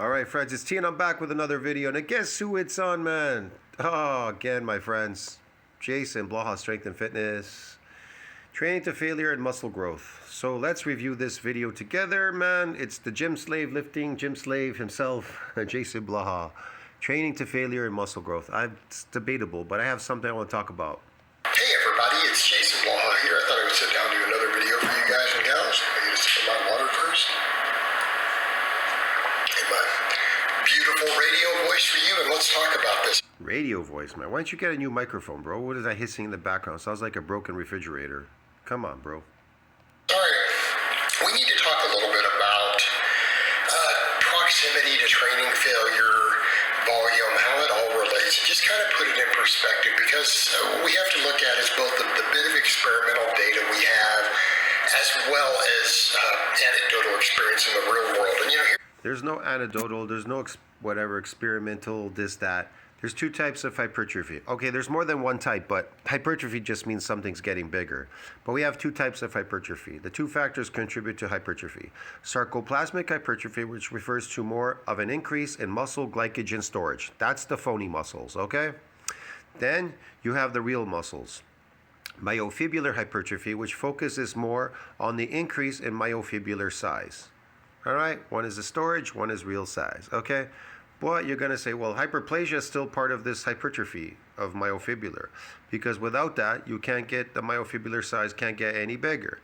All right, friends, it's T and I'm back with another video. And guess who it's on, man? Oh, again, my friends. JasonBlaha, Strength and Fitness. Training to failure and muscle growth. So let's review this video together, man. It's the gym slave lifting, gym slave himself, JasonBlaha. Training to failure and muscle growth. It's debatable, but I have something I want to talk about. Hey everybody, it's JasonBlaha here. I thought I would sit down and do another video for you guys and gals. I get a sip of my water first. And my beautiful radio voice for you, and let's talk about this. Radio voice, man. Why don't you get a new microphone, bro? What is that hissing in the background? Sounds like a broken refrigerator. Come on, bro. Alright, we need to talk a little bit about proximity to training failure, volume, how it all relates, and just kind of put it in perspective, because we have to look at is both the bit of experimental data we have as well as anecdotal experience in the real world. And there's no anecdotal, there's no experimental, this, that. There's two types of hypertrophy. Okay, there's more than one type, but hypertrophy just means something's getting bigger. But we have two types of hypertrophy. The two factors contribute to hypertrophy. Sarcoplasmic hypertrophy, which refers to more of an increase in muscle glycogen storage. That's the phony muscles, okay? Then you have the real muscles. Myofibrillar hypertrophy, which focuses more on the increase in myofibrillar size. All right, one is the storage, one is real size, okay? But you're going to say, well, hyperplasia is still part of this hypertrophy of myofibrillar, because without that, you can't get the myofibrillar size, can't get any bigger,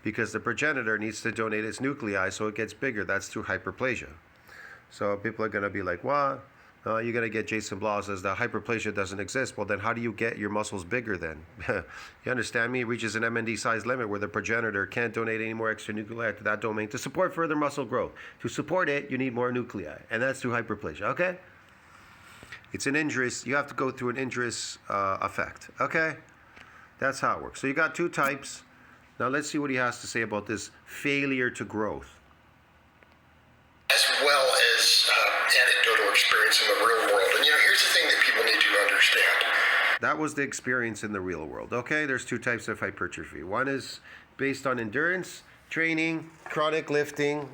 because the progenitor needs to donate its nuclei so it gets bigger. That's through hyperplasia. So people are going to be like, what? You're going to get JasonBlaha says that hyperplasia doesn't exist. Well, then how do you get your muscles bigger then? You understand me? It reaches an MND size limit where the progenitor can't donate any more extra nuclei to that domain to support further muscle growth. To support it, you need more nuclei, and that's through hyperplasia, okay? It's an injurious, you have to go through an injurious effect, okay? That's how it works. So you got two types. Now let's see what he has to say about this failure to growth. As well as anecdotal experience in the real world. And here's the thing that people need to understand. That was the experience in the real world. Okay, there's two types of hypertrophy. One is based on endurance, training, chronic lifting,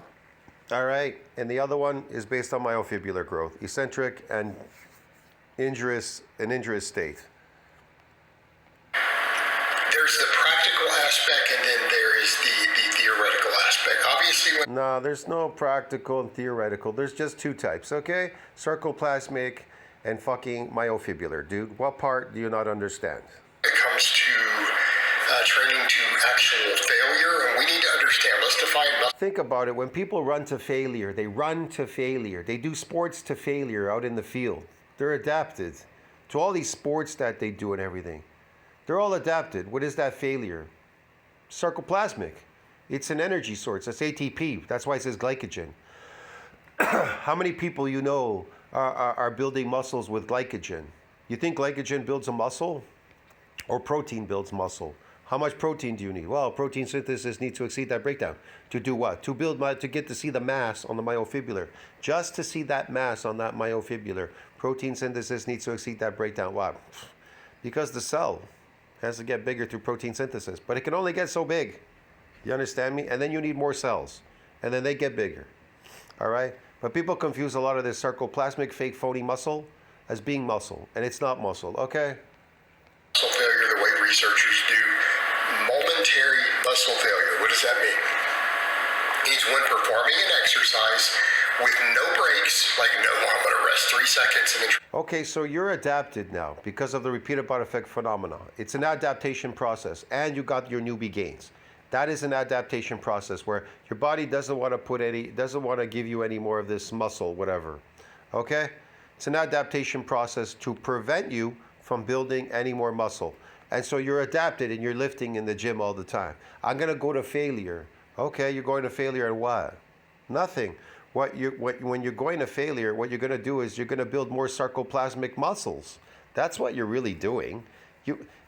all right? And the other one is based on myofibrillar growth, eccentric and injurious state. There's the practical aspect, and then there is the theoretical aspect. Obviously, no, there's no practical and theoretical. There's just two types, okay? Sarcoplasmic and fucking myofibrillar. Dude, what part do you not understand? It comes to training to actual failure, and we need to understand. Let's define. Think about it. When people run to failure, they run to failure. They do sports to failure out in the field. They're adapted to all these sports that they do and everything. They're all adapted. What is that failure? Sarcoplasmic. It's an energy source. That's ATP. That's why it says glycogen. How many people you know are building muscles with glycogen? You think glycogen builds a muscle? Or protein builds muscle? How much protein do you need? Well, protein synthesis needs to exceed that breakdown. To do what? To build, to get to see the mass on the myofibrillar. Just to see that mass on that myofibrillar, protein synthesis needs to exceed that breakdown. Why? Because the cell has to get bigger through protein synthesis, but it can only get so big. You understand me? And then you need more cells, and then they get bigger. All right? But people confuse a lot of this sarcoplasmic fake phony muscle as being muscle, and it's not muscle, okay? Muscle failure, the way researchers do momentary muscle failure. What does that mean? It means when performing an exercise with no breaks, like no, I'm going to rest 3 seconds and then. Okay, so you're adapted now because of the repeated body effect phenomenon. It's an adaptation process, and you got your newbie gains. That is an adaptation process where your body doesn't want to give you any more of this muscle, whatever. Okay? It's an adaptation process to prevent you from building any more muscle. And so you're adapted and you're lifting in the gym all the time. I'm going to go to failure. Okay, you're going to failure and what? Nothing. When you're going to failure, what you're going to do is you're going to build more sarcoplasmic muscles. That's what you're really doing.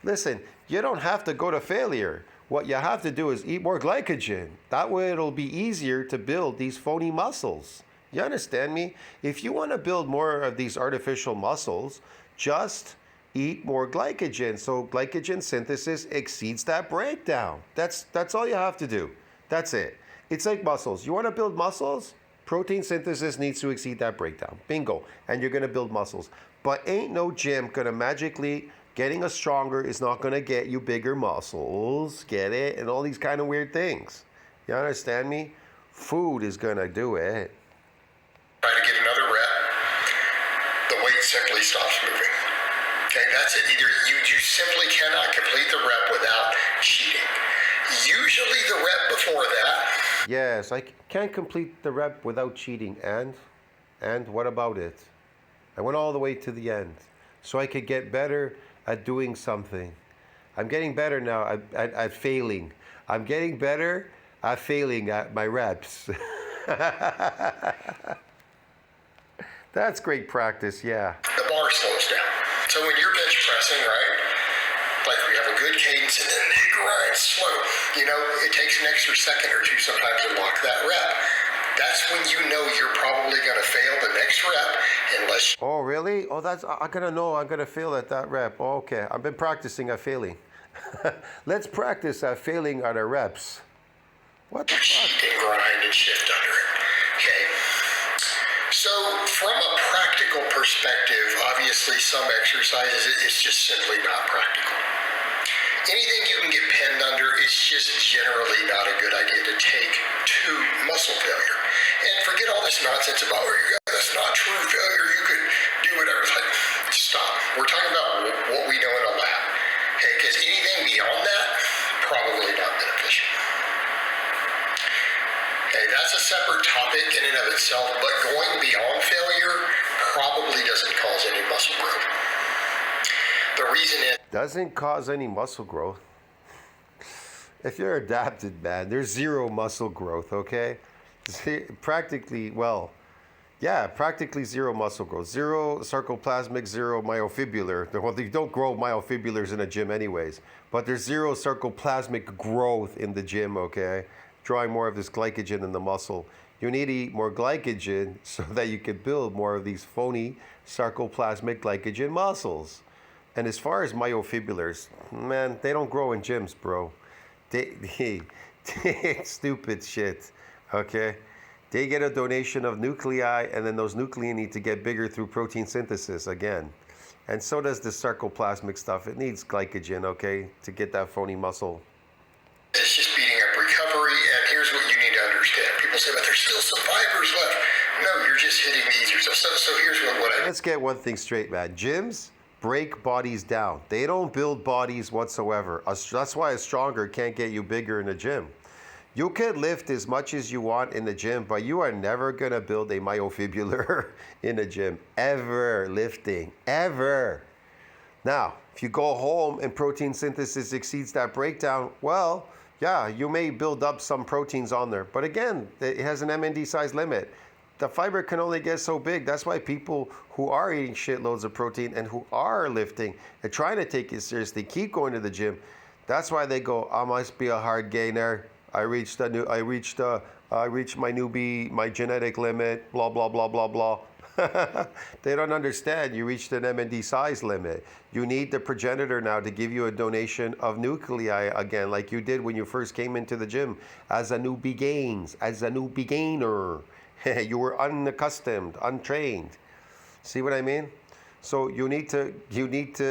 Listen, you don't have to go to failure. What you have to do is eat more glycogen. That way it'll be easier to build these phony muscles. You understand me? If you want to build more of these artificial muscles, just eat more glycogen. So glycogen synthesis exceeds that breakdown. That's all you have to do. That's it. It's like muscles. You want to build muscles? Protein synthesis needs to exceed that breakdown. Bingo. And you're going to build muscles. But ain't no gym going to magically, getting us stronger is not going to get you bigger muscles. Get it? And all these kind of weird things. You understand me? Food is going to do it. Try to get another rep, the weight simply stops moving. Okay, that's it. Either you simply cannot complete the rep without cheating. Usually the rep before that. Yes, I can't complete the rep without cheating. And what about it? I went all the way to the end so I could get better at doing something. I'm getting better now at failing. I'm getting better at failing at my reps. That's great practice, yeah. The bar slows down. So when you're bench pressing, right, like we have a good cadence and then it grinds slow. You know, it takes an extra second or two sometimes to lock that rep. That's when you know you're probably going to fail the next rep unless... Oh, really? Oh, I'm going to know I'm going to fail at that rep. Oh, okay, I've been practicing at failing. Let's practice at failing at our reps. What the fuck? Cheat and grind and shift under it. Okay. So from a practical perspective, obviously some exercises, it's just simply not practical. Anything you can get pinned under, it's just generally not a good idea to take to muscle failure. And forget all this nonsense about, that's not true failure, you could do whatever. It's like, stop. We're talking about what we know in a lab. Okay, because anything beyond that, probably not beneficial. Okay, that's a separate topic in and of itself, but going beyond failure probably doesn't cause any muscle growth. The reason is... Doesn't cause any muscle growth. If you're adapted, man, there's zero muscle growth, okay? Practically zero muscle growth. Zero sarcoplasmic, zero myofibrillar. Well, you don't grow myofibrillars in a gym anyways, but there's zero sarcoplasmic growth in the gym, okay? Drawing more of this glycogen in the muscle. You need to eat more glycogen so that you can build more of these phony sarcoplasmic glycogen muscles. And as far as myofibrillars, man, they don't grow in gyms, bro. They stupid shit, okay? They get a donation of nuclei, and then those nuclei need to get bigger through protein synthesis again. And so does the sarcoplasmic stuff. It needs glycogen, okay, to get that phony muscle. It's just speeding up recovery, and here's what you need to understand. People say, but there's still some fibers left. No, you're just hitting the easier stuff. So here's what I... Let's get one thing straight, man. Gyms break bodies down. They don't build bodies whatsoever. That's why a stronger can't get you bigger in a gym. You can lift as much as you want in the gym, but you are never going to build a myofibrillar in a gym. Ever lifting. Ever. Now, if you go home and protein synthesis exceeds that breakdown, well, yeah, you may build up some proteins on there. But again, it has an MND size limit. The fiber can only get so big. That's why people who are eating shitloads of protein and who are lifting and trying to take it seriously keep going to the gym. That's why they go, I must be a hard gainer. I reached my genetic limit, blah, blah, blah, blah, blah. They don't understand. You reached an MND size limit. You need the progenitor now to give you a donation of nuclei again, like you did when you first came into the gym as a new beginner. You were unaccustomed, untrained. See what I mean? So you need to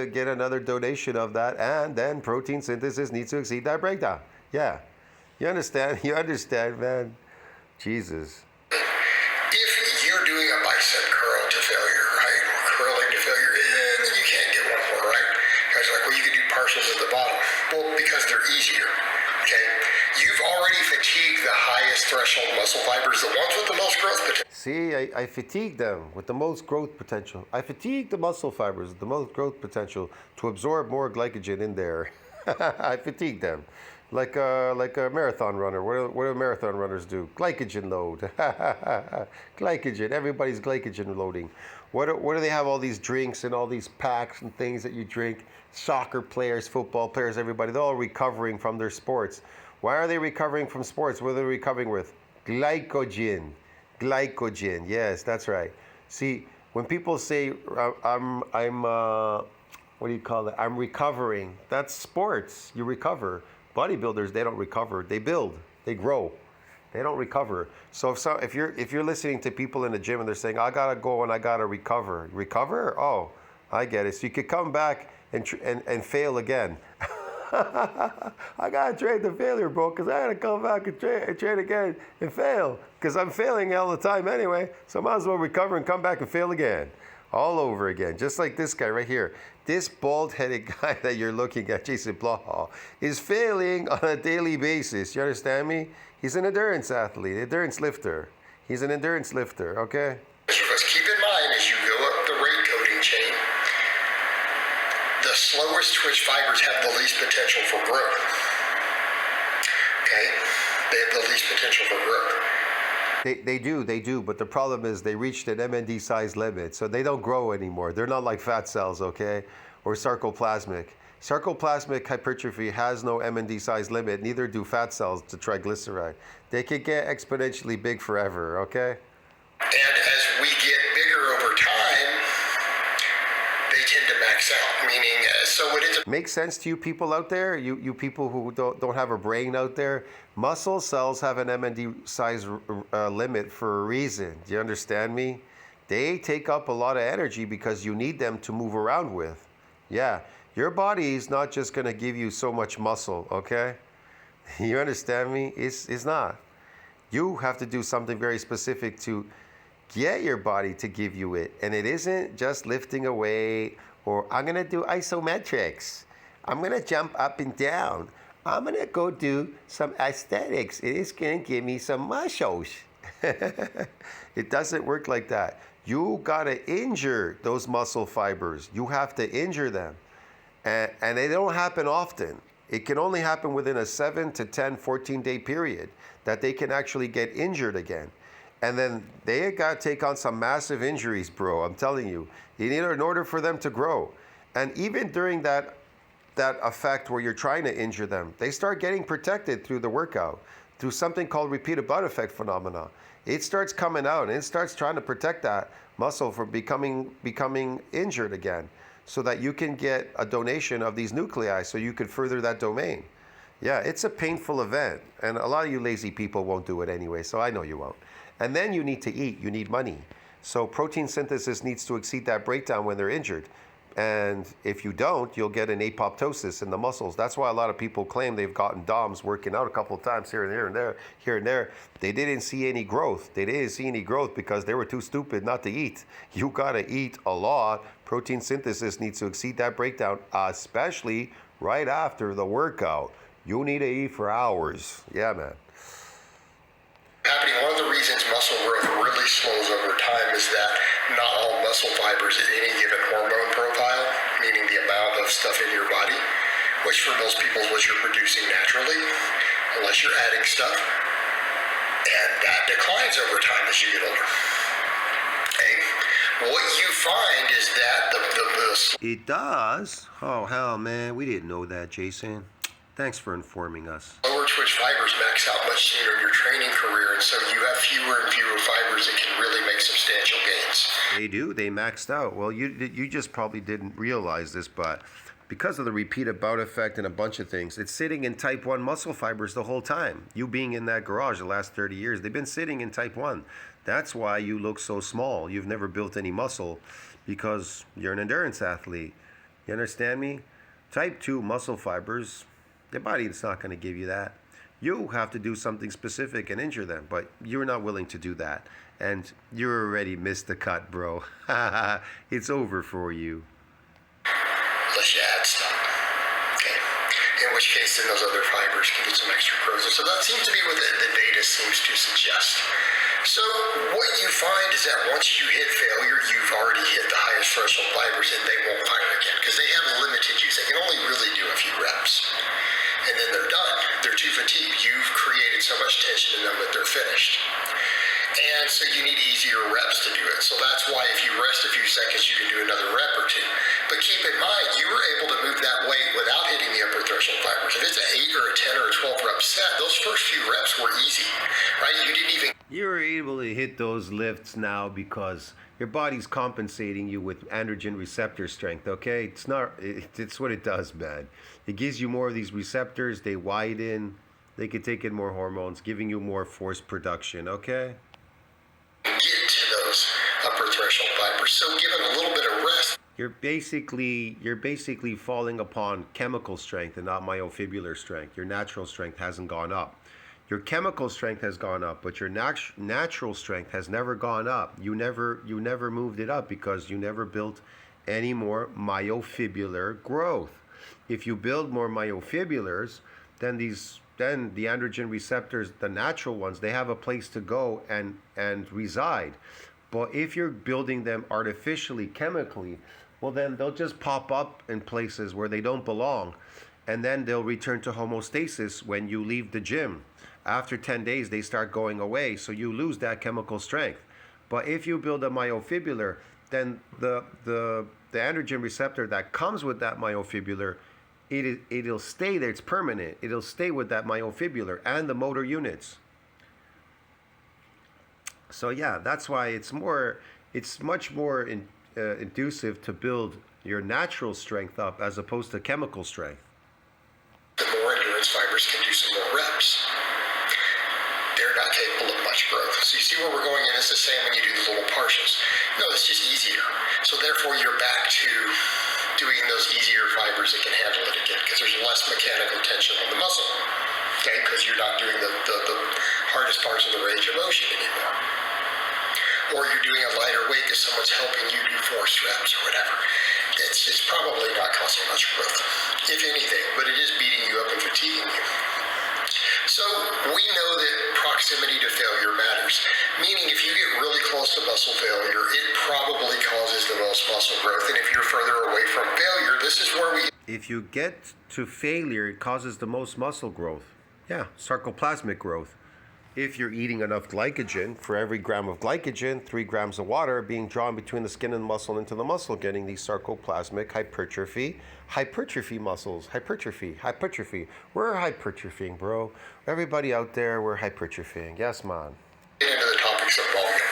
get another donation of that, and then protein synthesis needs to exceed that breakdown. Yeah. You understand? You understand, man. Jesus. If you're doing a bicep curl to failure, right? Curling to failure, then you can't get one more, right? Guys are like, well, you could do partials at the bottom. Well, because they're easier, okay? You've already fatigued the highest threshold muscle fibers, the ones with the most growth potential. See, I fatigued them with the most growth potential. I fatigued the muscle fibers with the most growth potential to absorb more glycogen in there. I fatigued them. Like a marathon runner. What do marathon runners do? Glycogen load. Glycogen. Everybody's glycogen loading. What do they have all these drinks and all these packs and things that you drink? Soccer players, football players, everybody. They're all recovering from their sports. Why are they recovering from sports? What are they recovering with? Glycogen. Glycogen. Yes, that's right. See, when people say I'm what do you call it? I'm recovering. That's sports. You recover. Bodybuilders, they don't recover. They build. They grow. They don't recover. So if you're listening to people in the gym and they're saying, I gotta go and I gotta recover. Oh, I get it. So you could come back and fail again. I gotta train to failure, bro, because I gotta come back and train again and fail. Because I'm failing all the time anyway. So I might as well recover and come back and fail again. All over again. Just like this guy right here. This bald-headed guy that you're looking at, Blaha, is failing on a daily basis. You understand me? He's an endurance athlete, endurance lifter. He's an endurance lifter, okay? Just keep in mind as you go up the rate coding chain, the slowest twitch fibers have the least potential for growth. Okay? They have the least potential for growth. They do, but the problem is they reached an MND size limit, so they don't grow anymore. They're not like fat cells, okay? Or sarcoplasmic. Sarcoplasmic hypertrophy has no MND size limit, neither do fat cells to triglyceride. They could get exponentially big forever, okay? And as we get bigger over time, they tend to max out, meaning, so it is. Makes sense to you people out there? You people who don't have a brain out there? Muscle cells have an MND size limit for a reason. Do you understand me? They take up a lot of energy because you need them to move around with. Yeah, your body is not just going to give you so much muscle, okay? You understand me? It's not. You have to do something very specific to get your body to give you it. And it isn't just lifting a weight or I'm going to do isometrics. I'm going to jump up and down. I'm going to go do some aesthetics. It is going to give me some muscles. It doesn't work like that. You got to injure those muscle fibers. You have to injure them. And they don't happen often. It can only happen within a 7 to 10, 14-day period that they can actually get injured again. And then they got to take on some massive injuries, bro. I'm telling you. In order for them to grow. And even during that effect where you're trying to injure them, they start getting protected through the workout, through something called repeated butt effect phenomena. It starts coming out and it starts trying to protect that muscle from becoming injured again, so that you can get a donation of these nuclei so you could further that domain. Yeah, it's a painful event, and a lot of you lazy people won't do it anyway, so I know you won't. And then you need to eat, you need money. So protein synthesis needs to exceed that breakdown when they're injured. And if you don't, you'll get an apoptosis in the muscles. That's why a lot of people claim they've gotten DOMs working out a couple of times here and there. They didn't see any growth. They didn't see any growth because they were too stupid not to eat. You gotta eat a lot. Protein synthesis needs to exceed that breakdown, especially right after the workout. You need to eat for hours. Yeah, man. Happening. One of the reasons muscle growth really slows over time is that not all muscle fibers at any given hormone profile, meaning the amount of stuff in your body, which for most people is what you're producing naturally, unless you're adding stuff, and that declines over time as you get older. Okay. What you find is that It does? Oh, hell, man. We didn't know that, Jason. Thanks for informing us. Lower twitch fibers max out much sooner in your training career, and so you have fewer and fewer fibers that can really make substantial gains. They do. They maxed out. Well, you just probably didn't realize this, but because of the repeated bout effect and a bunch of things, it's sitting in type 1 muscle fibers the whole time. You being in that garage the last 30 years, they've been sitting in type 1. That's why you look so small. You've never built any muscle because you're an endurance athlete. You understand me? Type 2 muscle fibers, your body is not going to give you that. You have to do something specific and injure them, but you're not willing to do that. And you already missed the cut, bro. It's over for you. Unless you add stuff. Okay. In which case, then those other fibers can get some extra growth. So that seems to be what the data seems to suggest. So what you find is that once you hit failure, you've already hit the highest threshold fibers and they won't fire again because they have limited use. They can only really do a few reps. And then they're done. They're too fatigued. You've created so much tension in them that they're finished. And so you need easier reps to do it. So that's why if you rest a few seconds, you can do another rep or two. But keep in mind, you were able to move that weight without hitting the upper threshold fibers. If it's an 8 or a 10 or a 12 rep set, those first few reps were easy, right? You didn't even... You're able to hit those lifts now because your body's compensating you with androgen receptor strength, okay? It's what it does, man. It gives you more of these receptors. They widen. They could take in more hormones, giving you more force production, okay? Get to those upper threshold fibers. So given a little bit of rest. You're basically falling upon chemical strength and not myofibrillar strength. Your natural strength hasn't gone up. Your chemical strength has gone up, but your natural strength has never gone up. You never moved it up because you never built any more myofibrillar growth. If you build more myofibrillars, then the androgen receptors, the natural ones, they have a place to go and reside. But if you're building them artificially, chemically, well, then they'll just pop up in places where they don't belong, and then they'll return to homeostasis when you leave the gym. After 10 days, they start going away, so you lose that chemical strength. But if you build a myofibrillar, then the androgen receptor that comes with that myofibrillar, it'll stay there. It's permanent. It'll stay with that myofibrillar and the motor units. So yeah, that's why it's much more inducive to build your natural strength up as opposed to chemical strength. The more endurance fibers can do some more reps. They're not capable of much growth. So you see where we're going, and it's the same when you do the little partials. No, it's just easier. So therefore, you're back to doing those easier fibers that can handle it again, because there's less mechanical tension on the muscle. Okay, because you're not doing the hardest parts of the range of motion anymore. Or you're doing a lighter weight because someone's helping you do forced reps or whatever. It's probably not causing much growth, if anything, but it is beating you up and fatiguing you. So we know that proximity to failure matters, meaning if you get really close to muscle failure, it probably causes the most muscle growth. And if you're further away from failure, this is where we... If you get to failure, it causes the most muscle growth. Yeah, sarcoplasmic growth. If you're eating enough glycogen, for every gram of glycogen, 3 grams of water are being drawn between the skin and muscle into the muscle, getting these sarcoplasmic hypertrophy muscles. Hypertrophy. We're hypertrophying, bro. Everybody out there, we're hypertrophying. Yes, man. Get into the topics of volume.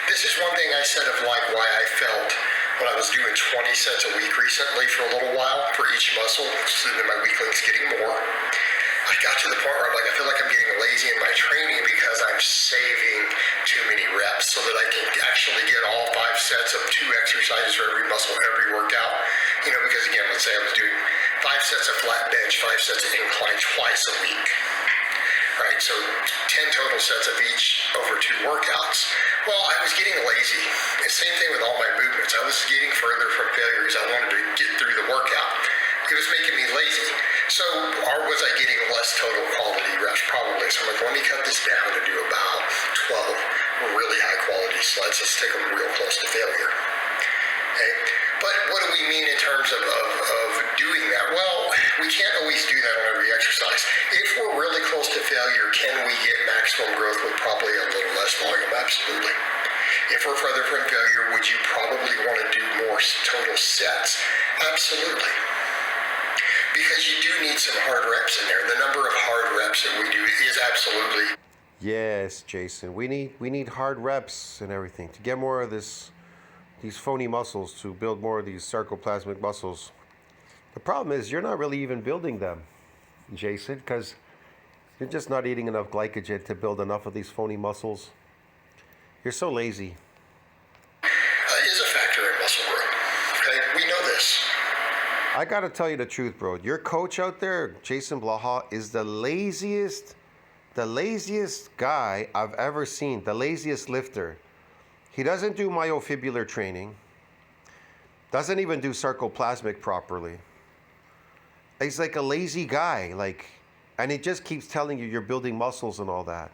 This is one thing I said of like why I felt when I was doing 20 sets a week recently for a little while for each muscle, so that my weak link's getting more. I got to the point where I'm like, I feel like I'm getting lazy in my training because I'm saving too many reps so that I can actually get all 5 sets of 2 exercises for every muscle, every workout. You know, because again, let's say I was doing 5 sets of flat bench, 5 sets of incline twice a week. Right, so 10 total sets of each over 2 workouts. Well, I was getting lazy. The same thing with all my movements. I was getting further from failure because I wanted to get through the workout. It was making me lazy. So, or was I getting less total quality reps? Probably. So I'm like, let me cut this down to do about 12 really high quality sleds. Let's take them real close to failure. Okay? But what do we mean in terms of doing that? Well, we can't always do that on every exercise. If we're really close to failure, can we get maximum growth with probably a little less volume? Absolutely. If we're further from failure, would you probably want to do more total sets? Absolutely. Because you do need some hard reps in there. The number of hard reps that we do is absolutely... Yes, Jason. We need hard reps and everything to get more of these phony muscles, to build more of these sarcoplasmic muscles. The problem is you're not really even building them, Jason, because you're just not eating enough glycogen to build enough of these phony muscles. You're so lazy. Is a factor in muscle growth. Okay, we know this. I gotta tell you the truth, bro. Your coach out there, Jason Blaha, is the laziest guy I've ever seen. The laziest lifter. He doesn't do myofibrillar training. Doesn't even do sarcoplasmic properly. He's like a lazy guy, and he just keeps telling you you're building muscles and all that.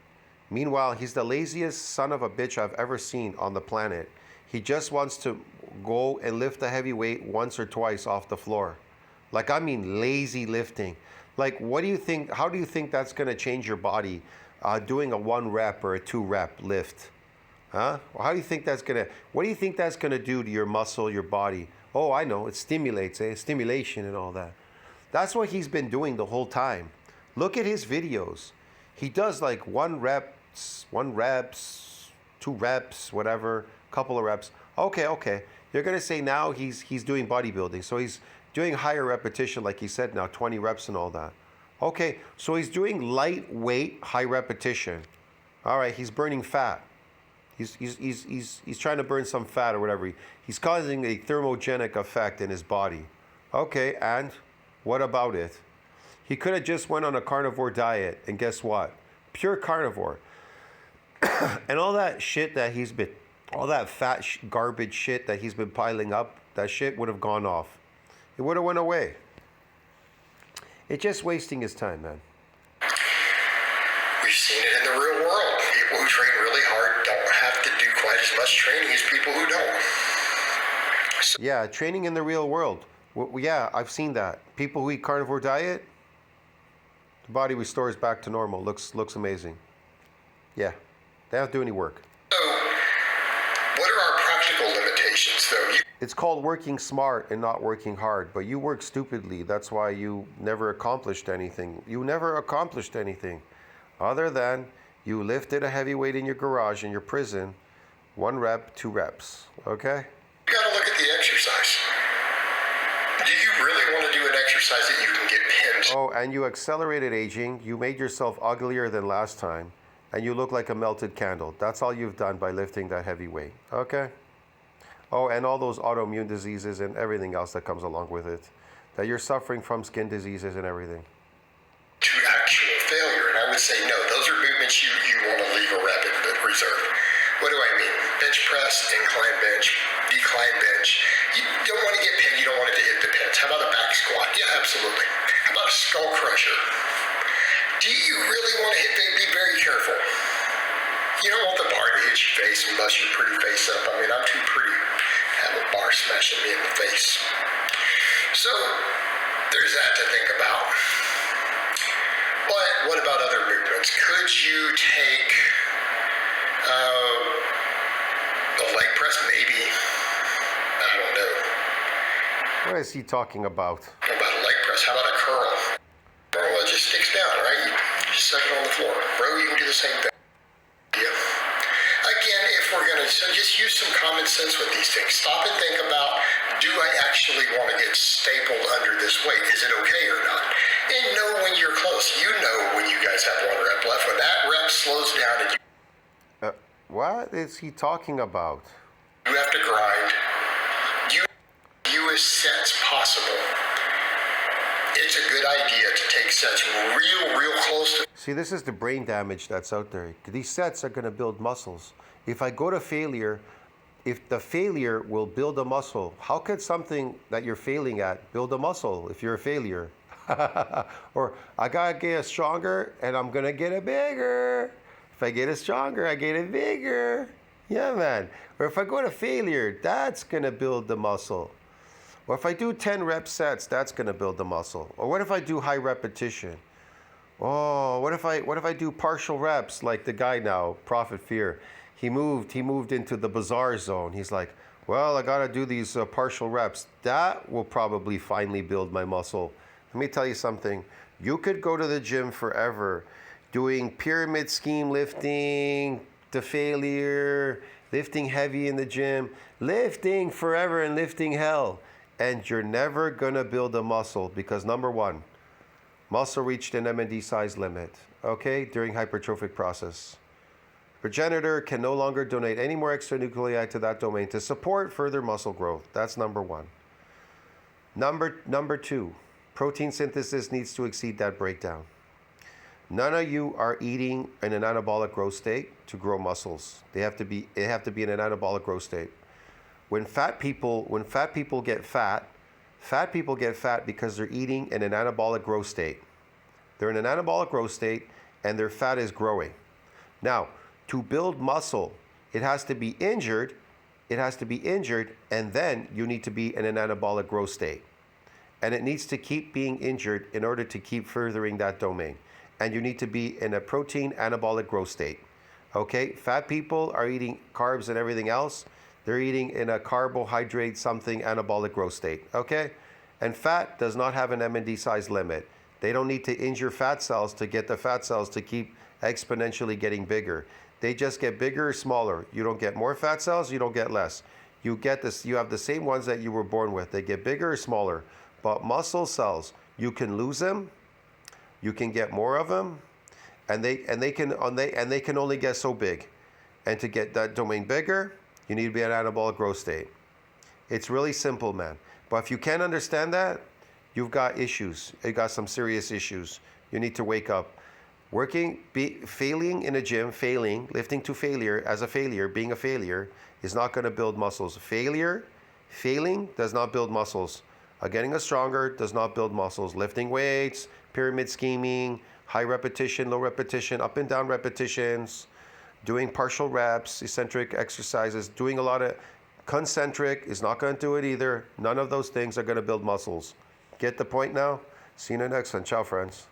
Meanwhile, he's the laziest son of a bitch I've ever seen on the planet. He just wants to go and lift a heavy weight once or twice off the floor. I mean lazy lifting. What do you think, how do you think that's gonna change your body, doing a 1 rep or a 2 rep lift? Huh? How do you think that's gonna, what do you think that's gonna do to your muscle, your body? Oh, I know, it stimulates, stimulation and all that. That's what he's been doing the whole time. Look at his videos. He does 1 reps, 2 reps, whatever, couple of reps. Okay. You're gonna say now he's doing bodybuilding, so he's doing higher repetition, like he said now, 20 reps and all that. Okay, so he's doing lightweight, high repetition. All right, he's burning fat. He's trying to burn some fat or whatever. He's causing a thermogenic effect in his body. Okay, and what about it? He could have just went on a carnivore diet, and guess what? Pure carnivore. And all that shit that he's been, all that fat garbage shit that he's been piling up, that shit would have gone off. It would have went away. It's just wasting his time, man. We've seen it in the real world. People who train really hard don't have to do quite as much training as people who don't. So, Yeah, training in the real world. Yeah, I've seen that. People who eat carnivore diet, the body restores back to normal. Looks amazing. Yeah, they don't have to do any work. what are our practical limitations, though? It's called working smart and not working hard, but you work stupidly. That's why you never accomplished anything. You never accomplished anything other than you lifted a heavy weight in your garage in your prison, 1 rep, 2 reps, okay? You gotta look at the exercise. Do you really want to do an exercise that you can get pinned? Oh, and you accelerated aging. You made yourself uglier than last time, and you look like a melted candle. That's all you've done by lifting that heavy weight, okay? Oh, and all those autoimmune diseases and everything else that comes along with it. That you're suffering from skin diseases and everything. To actual failure, and I would say no. Those are movements you want to leave a rep in reserve. What do I mean? Bench press, incline bench, decline bench. You don't want to get pinned. You don't want it to hit the pins. How about a back squat? Yeah, absolutely. How about a skull crusher? Do you really want to hit? Be very careful. You don't want the bar to hit your face and bust your pretty face up. I mean, I'm too pretty to have a bar smashing me in the face. So there's that to think about. But what about other movements? Could you take a leg press? Maybe. I don't know. What is he talking about? What about a leg press? How about a curl? Well, it just sticks down, right? You just set it on the floor. Bro, you can do the same thing. Yeah. Again, if we're going to just use some common sense with these things, stop and think about, do I actually want to get stapled under this weight? Is it okay or not? And know when you're close. You know when you guys have 1 rep left. When that rep slows down and What is he talking about? you have to grind, you fewest sets possible. It's a good idea to take sets real close to. See, this is the brain damage that's out there. These sets are going to build muscles. If I go to failure, if the failure will build a muscle, how could something that you're failing at build a muscle if you're a failure? Or I got to get it stronger and I'm going to get it bigger. If I get it stronger, I get it bigger. Yeah, man. Or if I go to failure, that's going to build the muscle. Or if I do 10 rep sets, that's going to build the muscle. Or what if I do high repetition? Oh, what if I do partial reps like the guy now, Prophet Fear? He moved into the bizarre zone. He's like, well, I got to do these partial reps. That will probably finally build my muscle. Let me tell you something. You could go to the gym forever doing pyramid scheme lifting, to failure, lifting heavy in the gym, lifting forever and lifting hell. And you're never going to build a muscle because number one, muscle reached an MND size limit, okay, during hypertrophic process. Progenitor can no longer donate any more extranuclei to that domain to support further muscle growth. That's number one. Number two, protein synthesis needs to exceed that breakdown. None of you are eating in an anabolic growth state to grow muscles. They have to be in an anabolic growth state. When fat people get fat people get fat because they're eating in an anabolic growth state. They're in an anabolic growth state and their fat is growing. Now, to build muscle, it has to be injured, and then you need to be in an anabolic growth state. And it needs to keep being injured in order to keep furthering that domain. And you need to be in a protein anabolic growth state. Okay? Fat people are eating carbs and everything else. They're eating in a carbohydrate something anabolic growth state. Okay? And fat does not have an MND size limit. They don't need to injure fat cells to get the fat cells to keep exponentially getting bigger. They just get bigger or smaller. You don't get more fat cells, you don't get less. You get this, you have the same ones that you were born with. They get bigger or smaller. But muscle cells, you can lose them, You can get more of them, and they can only get so big. And to get that domain bigger, you need to be at anabolic growth state. It's really simple, man. But if you can't understand that, you've got issues. You got some serious issues. You need to wake up. Failing in a gym, lifting to failure as a failure, being a failure, is not going to build muscles. Failing does not build muscles. Getting us stronger does not build muscles. Lifting weights, pyramid scheming, high repetition, low repetition, up and down repetitions, doing partial reps, eccentric exercises, doing a lot of concentric is not going to do it either. None of those things are going to build muscles. Get the point now? See you in the next one. Ciao, friends.